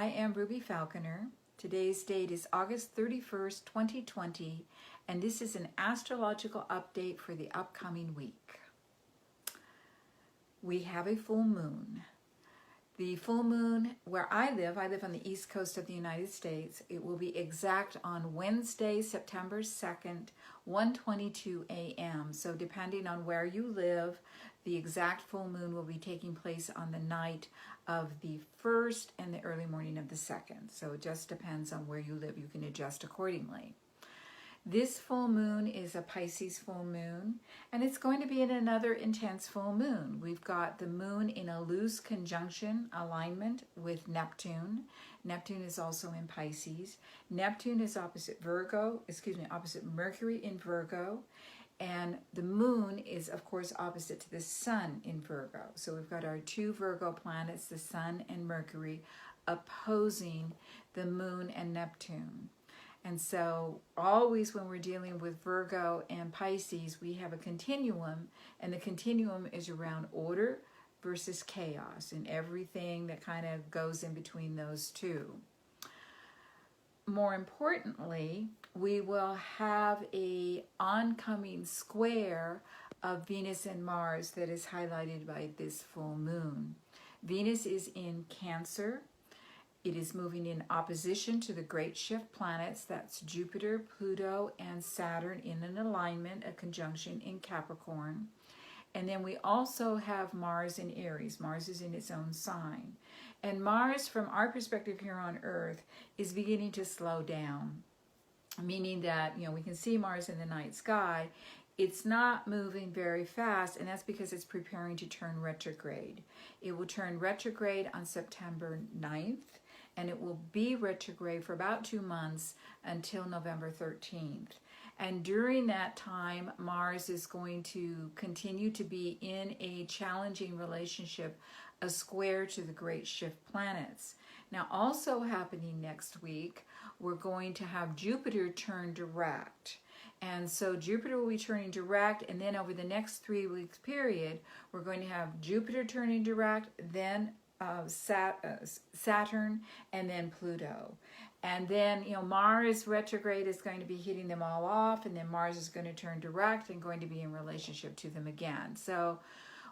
I am Ruby Falconer. Today's date is August 31st, 2020, and this is an astrological update for the upcoming week. We have a full moon. The full moon where I live on the east coast of the United States. It will be exact on Wednesday, September 2nd, 1:22 a.m. So depending on where you live, the exact full moon will be taking place on the night of the 1st and the early morning of the 2nd. So it just depends on where you live. You can adjust accordingly. This full moon is a Pisces full moon, and it's going to be in another intense full moon. We've got the moon in a loose conjunction alignment with Neptune. Neptune is also in Pisces. Neptune is opposite Mercury in Virgo, and the moon is, of course, opposite to the sun in Virgo. So we've got our two Virgo planets, the sun and Mercury, opposing the moon and Neptune. And so always when we're dealing with Virgo and Pisces, we have a continuum, and the continuum is around order versus chaos and everything that kind of goes in between those two. More importantly, we will have a oncoming square of Venus and Mars that is highlighted by this full moon. Venus is in Cancer. It is moving in opposition to the great shift planets. That's Jupiter, Pluto, and Saturn in an alignment, a conjunction in Capricorn. And then we also have Mars in Aries. Mars is in its own sign. And Mars, from our perspective here on Earth, is beginning to slow down, meaning that, we can see Mars in the night sky. It's not moving very fast, and that's because it's preparing to turn retrograde. It will turn retrograde on September 9th, and it will be retrograde for about 2 months until November 13th. And during that time, Mars is going to continue to be in a challenging relationship, a square to the great shift planets. Now, also happening next week, we're going to have Jupiter turn direct. And so Jupiter will be turning direct, and then over the next 3 weeks period, we're going to have Jupiter turning direct, then Saturn, and then Pluto. And then, Mars retrograde is going to be hitting them all off, and then Mars is going to turn direct and going to be in relationship to them again. So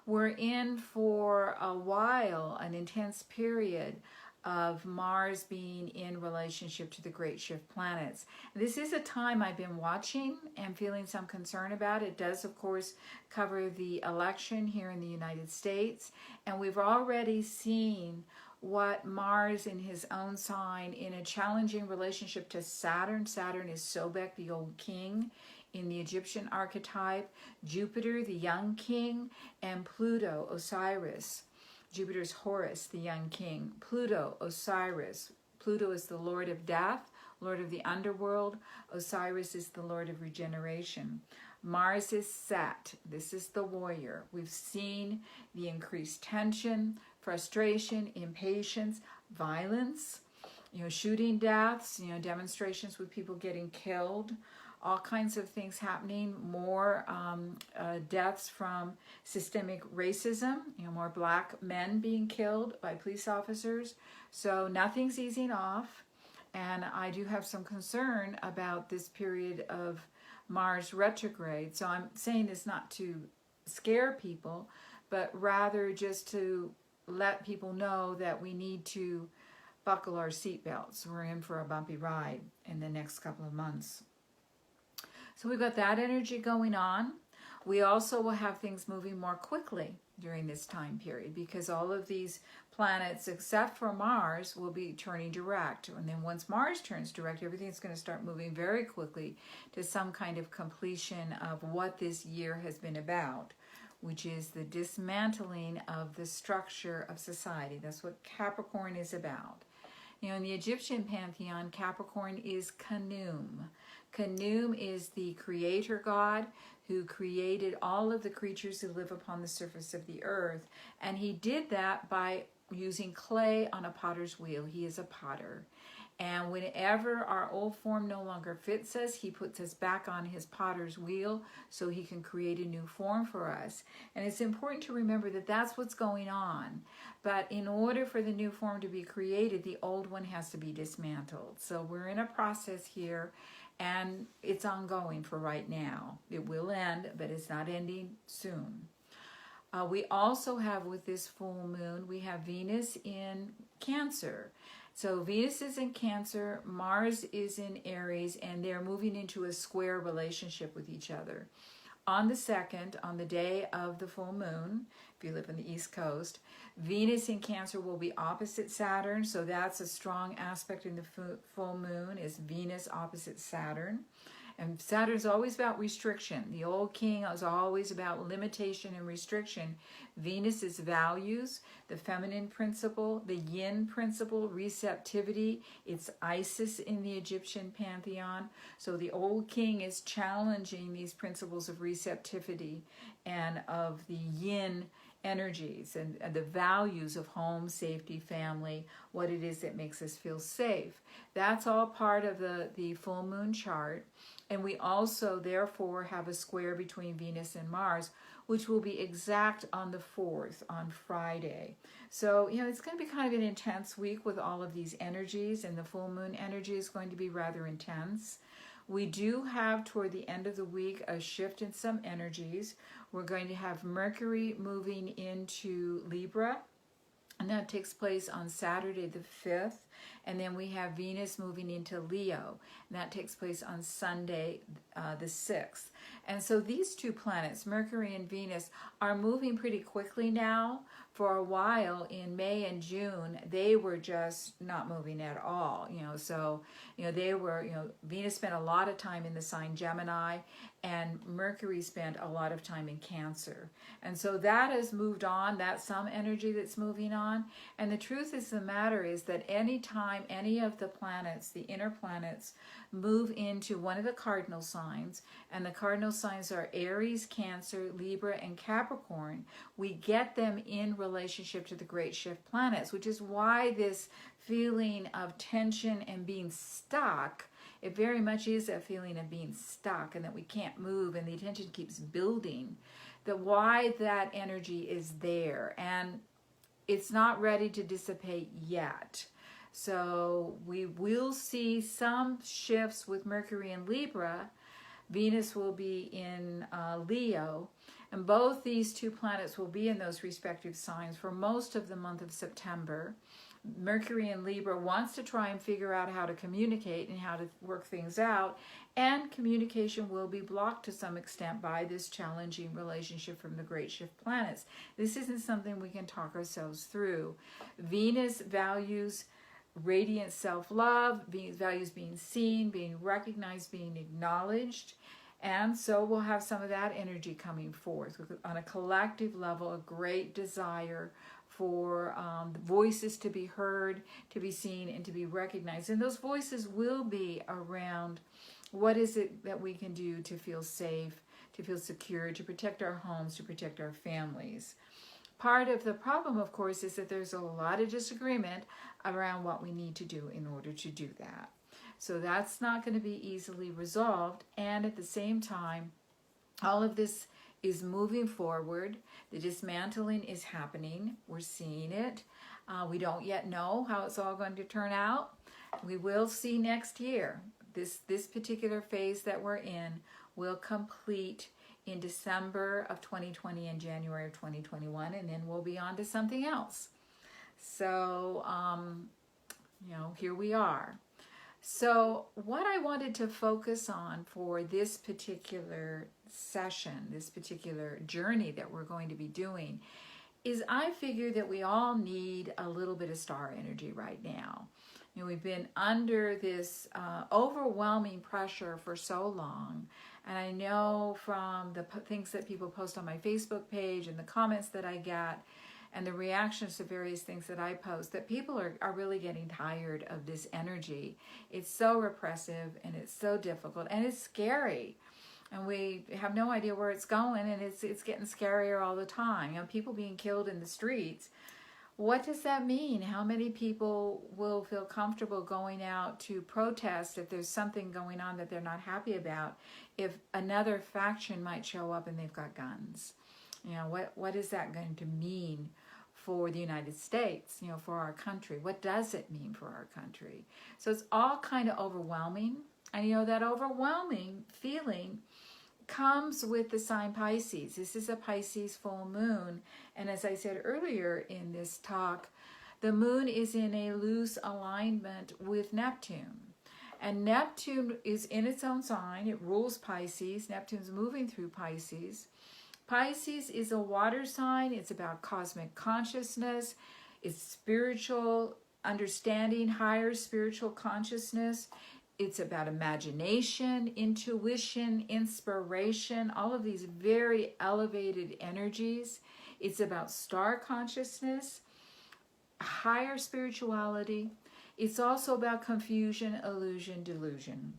we're in for a while, an intense period of Mars being in relationship to the great shift planets. This is a time I've been watching and feeling some concern about. It does, of course, cover the election here in the United States, and we've already seen what Mars in his own sign in a challenging relationship to Saturn. Saturn is Sobek, the old king in the Egyptian archetype, Jupiter, the young king, and Pluto, Osiris. Jupiter's Horus, the young king. Pluto, Osiris. Pluto is the lord of death, lord of the underworld. Osiris is the lord of regeneration. Mars is Set. This is the warrior. We've seen the increased tension, frustration, impatience, violence, shooting deaths, demonstrations with people getting killed, all kinds of things happening, more deaths from systemic racism, more black men being killed by police officers. So nothing's easing off, and I do have some concern about this period of Mars retrograde. So I'm saying this not to scare people, but rather just to let people know that we need to buckle our seatbelts. We're in for a bumpy ride in the next couple of months. So we've got that energy going on. We also will have things moving more quickly during this time period because all of these planets, except for Mars, will be turning direct. And then once Mars turns direct, everything's going to start moving very quickly to some kind of completion of what this year has been about, which is the dismantling of the structure of society. That's what Capricorn is about. In the Egyptian pantheon, Capricorn is commune. Commune is the creator god who created all of the creatures who live upon the surface of the earth. And he did that by using clay on a potter's wheel. He is a potter. And whenever our old form no longer fits us, he puts us back on his potter's wheel so he can create a new form for us. And it's important to remember that that's what's going on. But in order for the new form to be created, the old one has to be dismantled. So we're in a process here, and it's ongoing for right now. It will end, but it's not ending soon. We also have, with this full moon, we have Venus in Cancer. So Venus is in Cancer, Mars is in Aries, and they're moving into a square relationship with each other. On the 2nd, on the day of the full moon, if you live on the East Coast, Venus in Cancer will be opposite Saturn. So that's a strong aspect in the full moon, is Venus opposite Saturn. And Saturn's always about restriction. The old king is always about limitation and restriction. Venus is values, the feminine principle, the yin principle, receptivity. It's Isis in the Egyptian pantheon. So the old king is challenging these principles of receptivity and of the yin energies and the values of home, safety, family, what it is that makes us feel safe. That's all part of the full moon chart. And we also, therefore, have a square between Venus and Mars, which will be exact on the 4th, on Friday. So, it's going to be kind of an intense week with all of these energies, and the full moon energy is going to be rather intense. We do have, toward the end of the week, a shift in some energies. We're going to have Mercury moving into Libra, and that takes place on Saturday the 5th. And then we have Venus moving into Leo, and that takes place on Sunday the 6th. And so these two planets, Mercury and Venus, are moving pretty quickly now. For a while in May and June, they were just not moving at all. They were, Venus spent a lot of time in the sign Gemini, and Mercury spent a lot of time in Cancer. And so that has moved on. That's some energy that's moving on. And the truth is, the matter is that any time any of the planets, the inner planets, move into one of the cardinal signs, and the cardinal signs are Aries, Cancer, Libra, and Capricorn, we get them in relationship to the great shift planets, which is why this feeling of tension and being stuck, it very much is a feeling of being stuck and that we can't move and the tension keeps building, that why that energy is there, and it's not ready to dissipate yet. So we will see some shifts with Mercury in Libra. Venus will be in Leo, and both these two planets will be in those respective signs for most of the month of September. Mercury in Libra wants to try and figure out how to communicate and how to work things out, and communication will be blocked to some extent by this challenging relationship from the great shift planets. This isn't something we can talk ourselves through. Venus values radiant self-love, values being seen, being recognized, being acknowledged. And so we'll have some of that energy coming forth on a collective level, a great desire for voices to be heard, to be seen, and to be recognized. And those voices will be around what is it that we can do to feel safe, to feel secure, to protect our homes, to protect our families. Part of the problem, of course, is that there's a lot of disagreement around what we need to do in order to do that. So that's not going to be easily resolved. And at the same time, all of this is moving forward. The dismantling is happening. We're seeing it. We don't yet know how it's all going to turn out. We will see next year. This particular phase that we're in will complete in December of 2020 and January of 2021, and then we'll be on to something else. So, here we are. So what I wanted to focus on for this particular session, this particular journey that we're going to be doing, is I figure that we all need a little bit of star energy right now. We've been under this overwhelming pressure for so long. And I know from the things that people post on my Facebook page and the comments that I get and the reactions to various things that I post, that people are really getting tired of this energy. It's so repressive and it's so difficult and it's scary. And we have no idea where it's going, and it's getting scarier all the time. People being killed in the streets. What does that mean? How many people will feel comfortable going out to protest if there's something going on that they're not happy about, if another faction might show up and they've got guns? You know, what is that going to mean for the United States, you know, for our country? What does it mean for our country? So it's all kind of overwhelming. And, you know, that overwhelming feeling comes with the sign Pisces. This is a Pisces full moon. And as I said earlier in this talk, the moon is in a loose alignment with Neptune. And Neptune is in its own sign. It rules Pisces. Neptune's moving through Pisces. Pisces is a water sign. It's about cosmic consciousness. It's spiritual understanding, higher spiritual consciousness. It's about imagination, intuition, inspiration, all of these very elevated energies. It's about star consciousness, higher spirituality. It's also about confusion, illusion, delusion.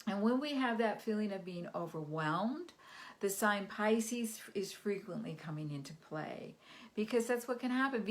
And when we have that feeling of being overwhelmed, the sign Pisces is frequently coming into play, because that's what can happen.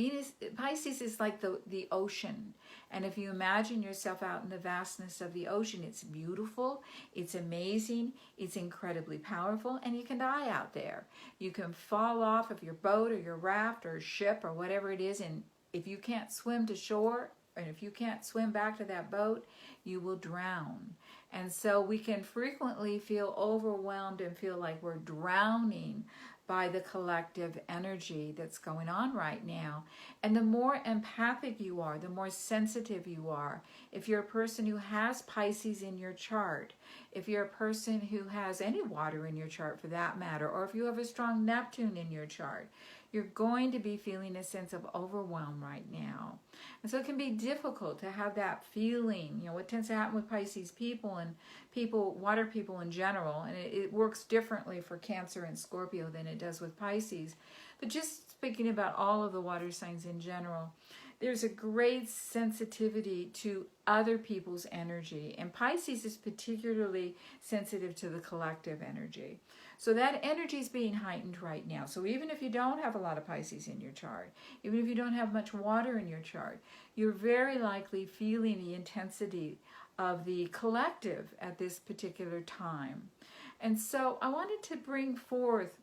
Pisces is like the ocean. And if you imagine yourself out in the vastness of the ocean, it's beautiful, it's amazing, it's incredibly powerful, and you can die out there. You can fall off of your boat or your raft or ship or whatever it is, and if you can't swim to shore, and if you can't swim back to that boat, you will drown. And so we can frequently feel overwhelmed and feel like we're drowning by the collective energy that's going on right now. And the more empathic you are, the more sensitive you are. If you're a person who has Pisces in your chart, if you're a person who has any water in your chart for that matter, or if you have a strong Neptune in your chart, you're going to be feeling a sense of overwhelm right now. And so it can be difficult to have that feeling. You know, what tends to happen with Pisces people and water people in general, and it works differently for Cancer and Scorpio than it does with Pisces. But just speaking about all of the water signs in general, there's a great sensitivity to other people's energy. And Pisces is particularly sensitive to the collective energy. So that energy is being heightened right now. So even if you don't have a lot of Pisces in your chart, even if you don't have much water in your chart, you're very likely feeling the intensity of the collective at this particular time. And so I wanted to bring forth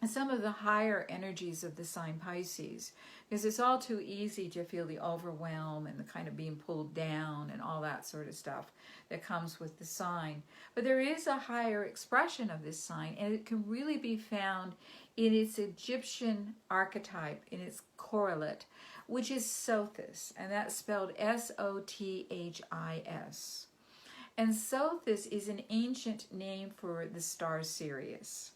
some of the higher energies of the sign Pisces, because it's all too easy to feel the overwhelm and the kind of being pulled down and all that sort of stuff that comes with the sign. But there is a higher expression of this sign, and it can really be found in its Egyptian archetype, in its correlate, which is Sothis, and that's spelled S-O-T-H-I-S. And Sothis is an ancient name for the star Sirius.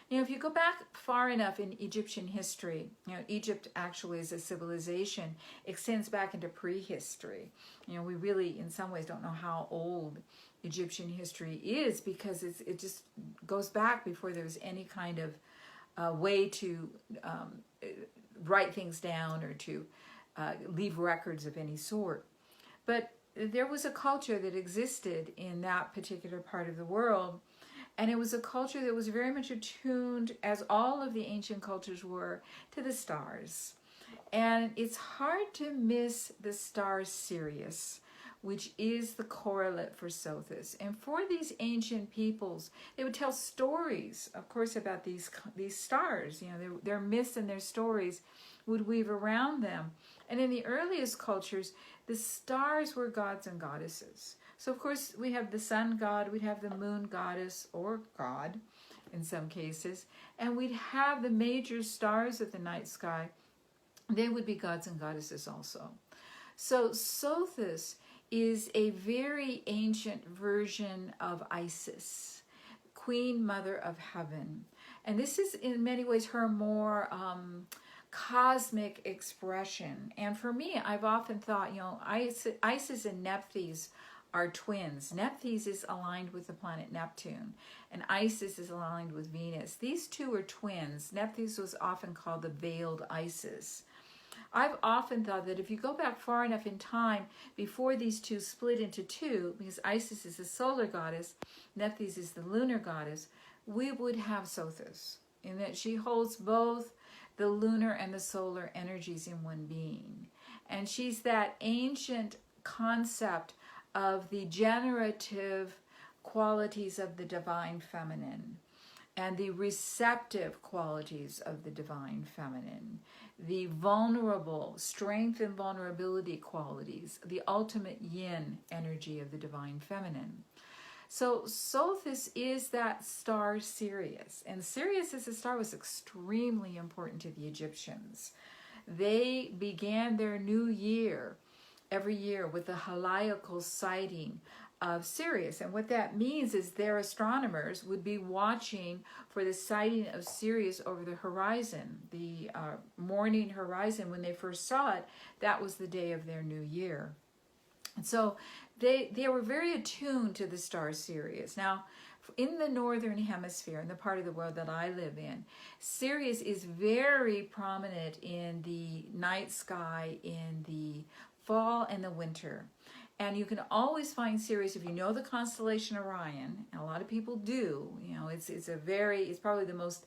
You know, if you go back far enough in Egyptian history, you know, Egypt actually as a civilization extends back into prehistory. You know, we really, in some ways, don't know how old Egyptian history is, because it just goes back before there was any kind of way to write things down or to leave records of any sort. But there was a culture that existed in that particular part of the world. And it was a culture that was very much attuned, as all of the ancient cultures were, to the stars. And it's hard to miss the star Sirius, which is the correlate for Sothis. And for these ancient peoples, they would tell stories, of course, about these stars. You know, their myths and their stories would weave around them. And in the earliest cultures, the stars were gods and goddesses. So, of course, we have the sun god, we'd have the moon goddess, or god in some cases, and we'd have the major stars of the night sky. They would be gods and goddesses also. So Sothis is a very ancient version of Isis, Queen Mother of Heaven. And this is in many ways her more cosmic expression. And for me, I've often thought, you know, Isis and Nephthys are twins. Nephthys is aligned with the planet Neptune, and Isis is aligned with Venus. These two are twins. Nephthys was often called the veiled Isis. I've often thought that if you go back far enough in time before these two split into two, because Isis is the solar goddess, Nephthys is the lunar goddess, we would have Sothis, in that she holds both the lunar and the solar energies in one being. And she's that ancient concept of the generative qualities of the divine feminine and the receptive qualities of the divine feminine, the vulnerable strength and vulnerability qualities, the ultimate yin energy of the divine feminine. So Sothis is that star Sirius, and Sirius as a star was extremely important to the Egyptians. They began their new year every year with the heliacal sighting of Sirius. And what that means is their astronomers would be watching for the sighting of Sirius over the horizon, the morning horizon. When they first saw it, that was the day of their new year. And so they were very attuned to the star Sirius. Now, in the northern hemisphere, in the part of the world that I live in, Sirius is very prominent in the night sky in the fall and the winter. And you can always find Sirius if you know the constellation Orion, and a lot of people do. You know, it's probably the most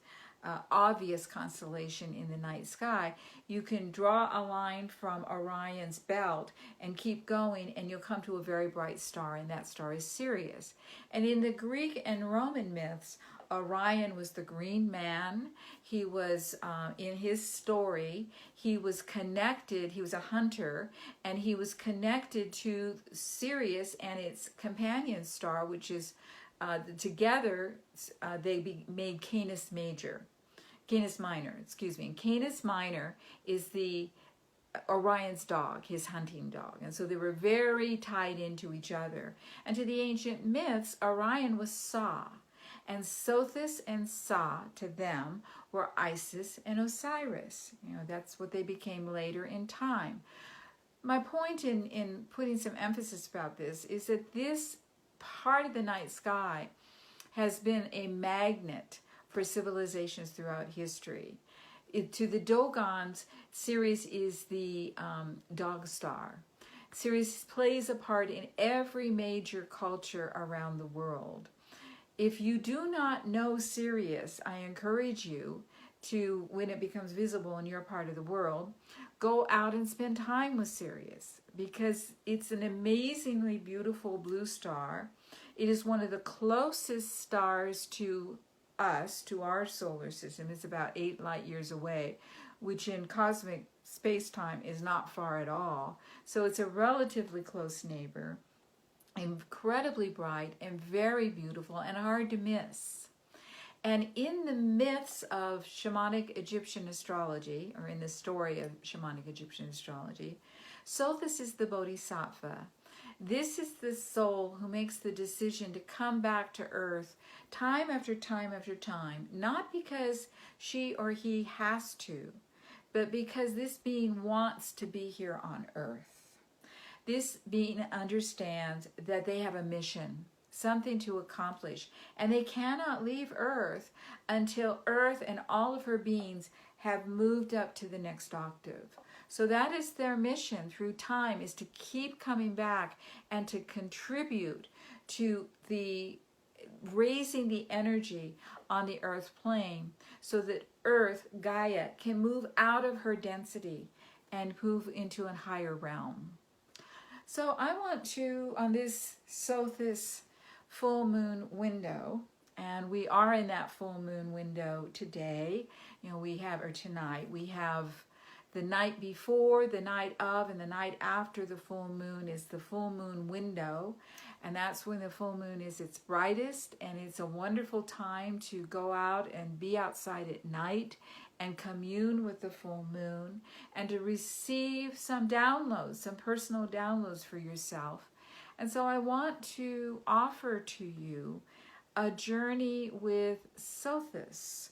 obvious constellation in the night sky. You can draw a line from Orion's belt and keep going, and you'll come to a very bright star, and that star is Sirius. And in the Greek and Roman myths, Orion was the green man. He was, in his story, he was connected, he was a hunter, and he was connected to Sirius and its companion star, which is, together, they made Canis Minor, excuse me. And Canis Minor is the Orion's dog, his hunting dog. And so they were very tied into each other. And to the ancient myths, Orion was Sa. And Sothis and Sa, to them, were Isis and Osiris. You know, that's what they became later in time. My point in putting some emphasis about this is that this part of the night sky has been a magnet for civilizations throughout history. To the Dogons, Sirius is the dog star. Sirius plays a part in every major culture around the world. If you do not know Sirius, I encourage you to, when it becomes visible in your part of the world, go out and spend time with Sirius, because it's an amazingly beautiful blue star. It is one of the closest stars to us, to our solar system. It's about 8 light years away, which in cosmic space-time is not far at all. So it's a relatively close neighbor, incredibly bright and very beautiful and hard to miss. And in the myths of Shamanic Egyptian astrology, or in the story of Shamanic Egyptian astrology, Sothis is the Bodhisattva. This is the soul who makes the decision to come back to Earth time after time after time, not because she or he has to, but because this being wants to be here on Earth. This being understands that they have a mission, something to accomplish, and they cannot leave Earth until Earth and all of her beings have moved up to the next octave. So that is their mission through time, is to keep coming back and to contribute to the raising the energy on the Earth plane so that Earth, Gaia, can move out of her density and move into a higher realm. So I want to, on this Sothis full moon window, and we are in that full moon window today, you know, we have, or tonight, we have the night before, the night of, and the night after the full moon is the full moon window. And that's when the full moon is its brightest, and it's a wonderful time to go out and be outside at night and commune with the full moon and to receive some downloads, some personal downloads for yourself. And so I want to offer to you a journey with Sothis,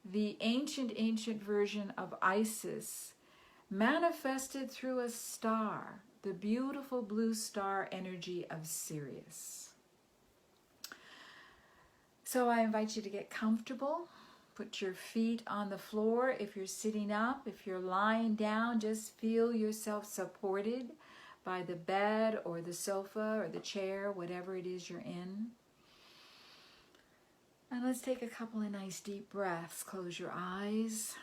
the ancient version of Isis, manifested through a star, the beautiful blue star energy of Sirius. So I invite you to get comfortable. Put your feet on the floor. If you're sitting up, if you're lying down, just feel yourself supported by the bed or the sofa or the chair, whatever it is you're in. And let's take a couple of nice deep breaths. Close your eyes.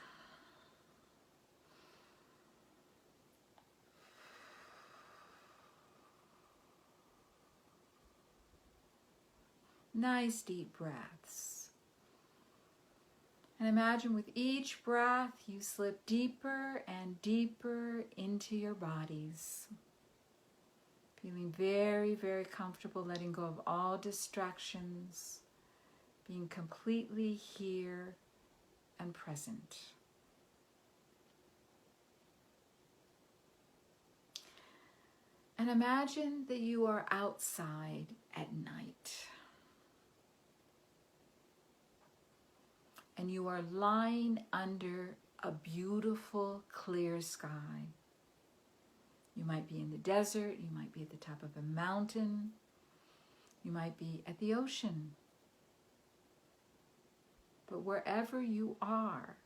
Nice deep breaths. And imagine with each breath you slip deeper and deeper into your bodies. Feeling very, very comfortable, letting go of all distractions, being completely here and present. And imagine that you are outside at night. And you are lying under a beautiful, clear sky. You might be in the desert, you might be at the top of a mountain, you might be at the ocean. But wherever you are,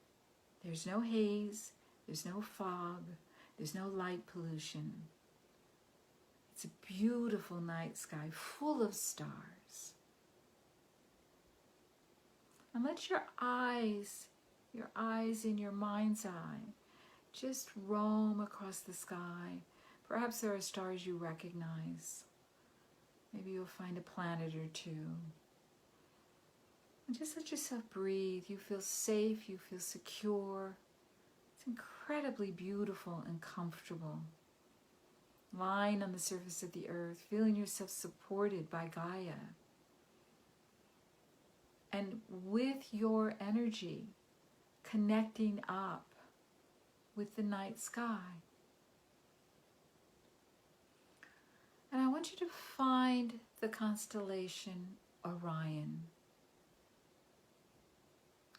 there's no haze, there's no fog, there's no light pollution. It's a beautiful night sky full of stars. And let your eyes in your mind's eye, just roam across the sky. Perhaps there are stars you recognize. Maybe you'll find a planet or two. And just let yourself breathe. You feel safe, you feel secure. It's incredibly beautiful and comfortable. Lying on the surface of the earth, feeling yourself supported by Gaia. And with your energy, connecting up with the night sky. And I want you to find the constellation Orion.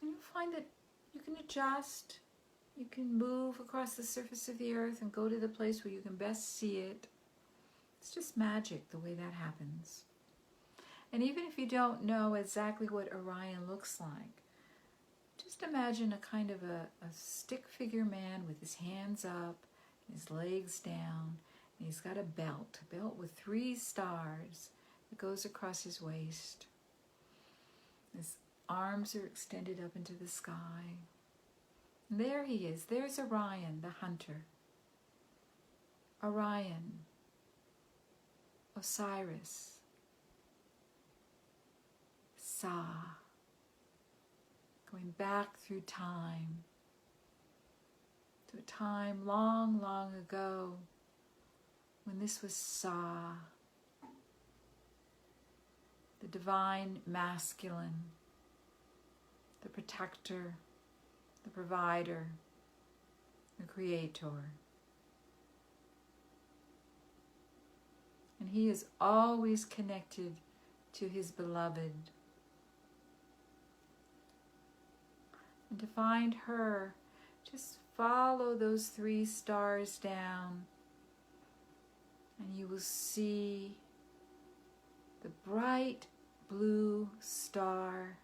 And you'll find that you can adjust, you can move across the surface of the earth and go to the place where you can best see it. It's just magic the way that happens. And even if you don't know exactly what Orion looks like, just imagine a kind of a stick figure man with his hands up, his legs down, and he's got a belt with 3 stars that goes across his waist. His arms are extended up into the sky. And there he is. There's Orion, the hunter. Orion, Osiris, Sa, going back through time, to a time long, long ago when this was Sa, the divine masculine, the protector, the provider, the creator. And he is always connected to his beloved. And to find her, just follow those 3 stars down, and you will see the bright blue star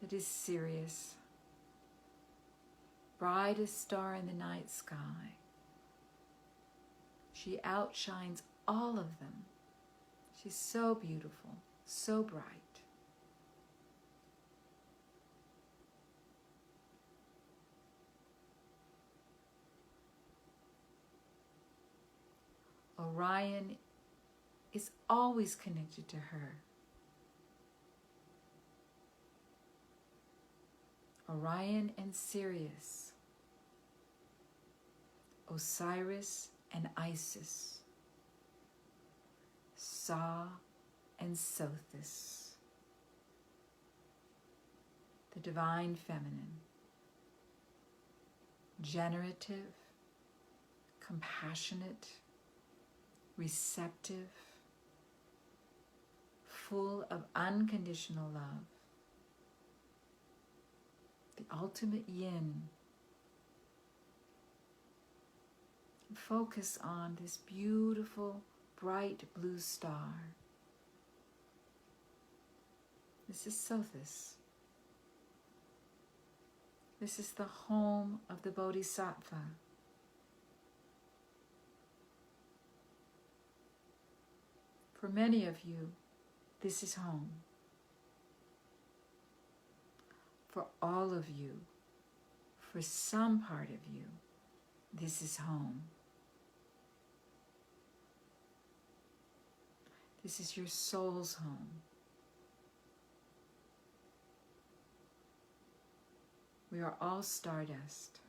that is Sirius, brightest star in the night sky. She outshines all of them. She's so beautiful, so bright. Orion is always connected to her. Orion and Sirius, Osiris and Isis, Sa and Sothis, the divine feminine, generative, compassionate, receptive, full of unconditional love, the ultimate yin. Focus on this beautiful, bright blue star. This is Sothis. This is the home of the Bodhisattva. For many of you, this is home. For all of you, for some part of you, this is home. This is your soul's home. We are all stardust.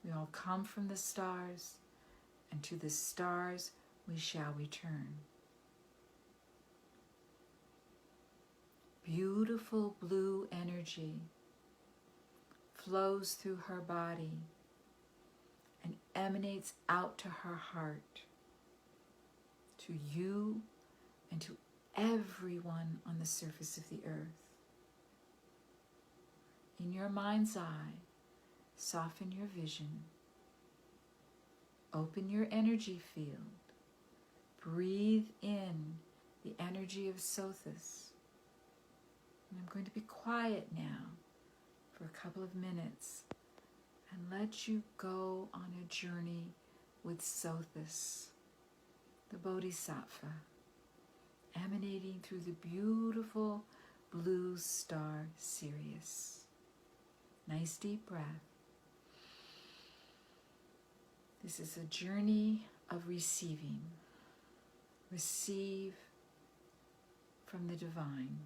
We all come from the stars, and to the stars we shall return. Beautiful blue energy flows through her body and emanates out to her heart, to you and to everyone on the surface of the earth. In your mind's eye, soften your vision. Open your energy field. Breathe in the energy of Sothis. And I'm going to be quiet now for a couple of minutes and let you go on a journey with Sothis, the Bodhisattva, emanating through the beautiful blue star Sirius. Nice deep breath. This is a journey of receiving. Receive from the divine.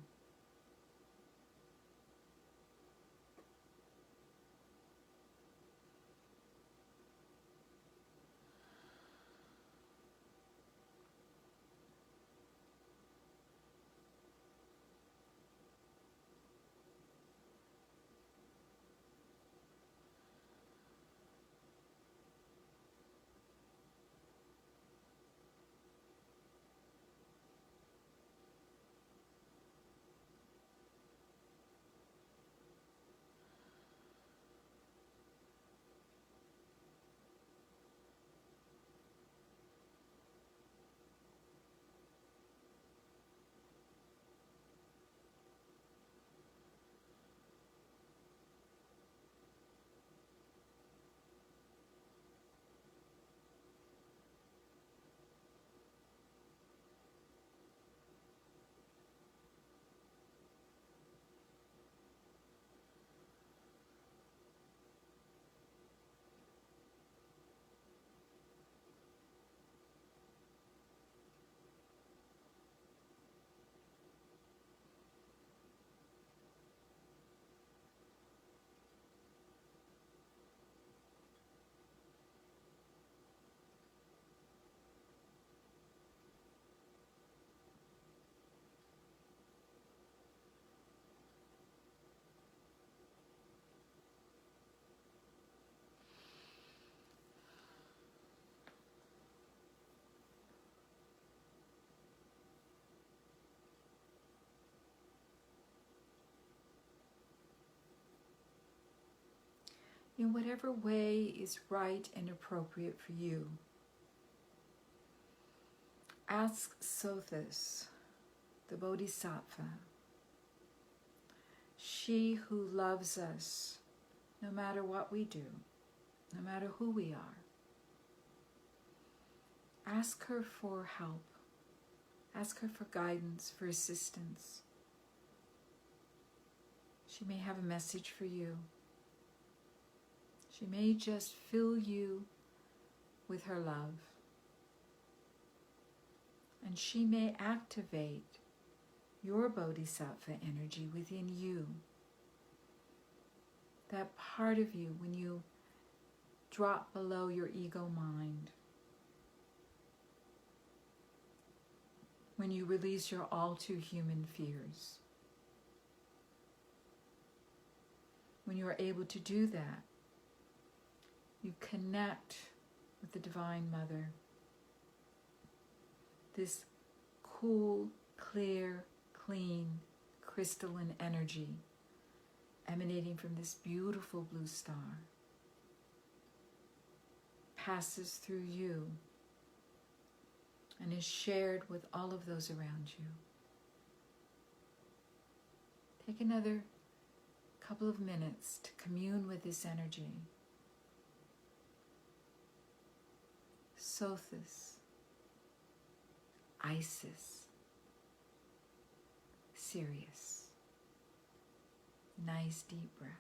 In whatever way is right and appropriate for you. Ask Sothis, the Bodhisattva, she who loves us no matter what we do, no matter who we are. Ask her for help. Ask her for guidance, for assistance. She may have a message for you. She may just fill you with her love. And she may activate your Bodhisattva energy within you. That part of you when you drop below your ego mind. When you release your all too human fears. When you are able to do that, you connect with the Divine Mother. This cool, clear, clean, crystalline energy emanating from this beautiful blue star passes through you and is shared with all of those around you. Take another couple of minutes to commune with this energy. Sothis, Isis, Sirius. Nice deep breath.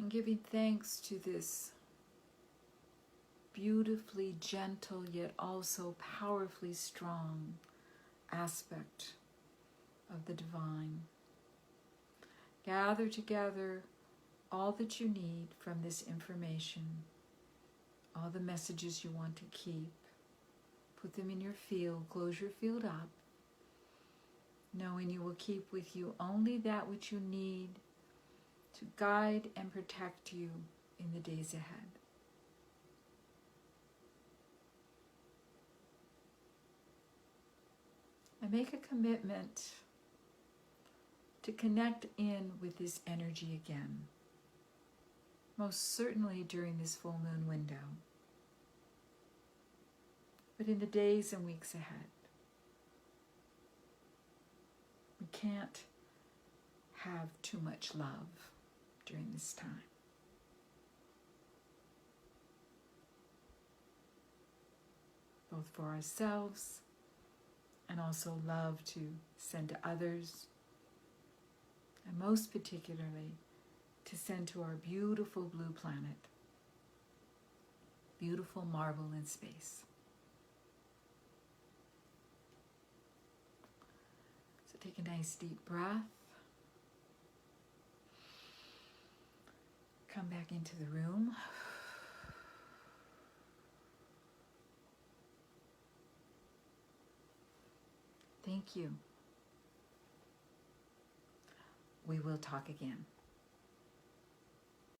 And giving thanks to this beautifully gentle yet also powerfully strong aspect of the divine. Gather together all that you need from this information, all the messages you want to keep. Put them in your field, close your field up, knowing you will keep with you only that which you need to guide and protect you in the days ahead. And make a commitment to connect in with this energy again, most certainly during this full moon window, but in the days and weeks ahead. We can't have too much love during this time. Both for ourselves and also love to send to others, and most particularly to send to our beautiful blue planet, beautiful marble in space. So take a nice deep breath. Come back into the room. Thank you. We will talk again.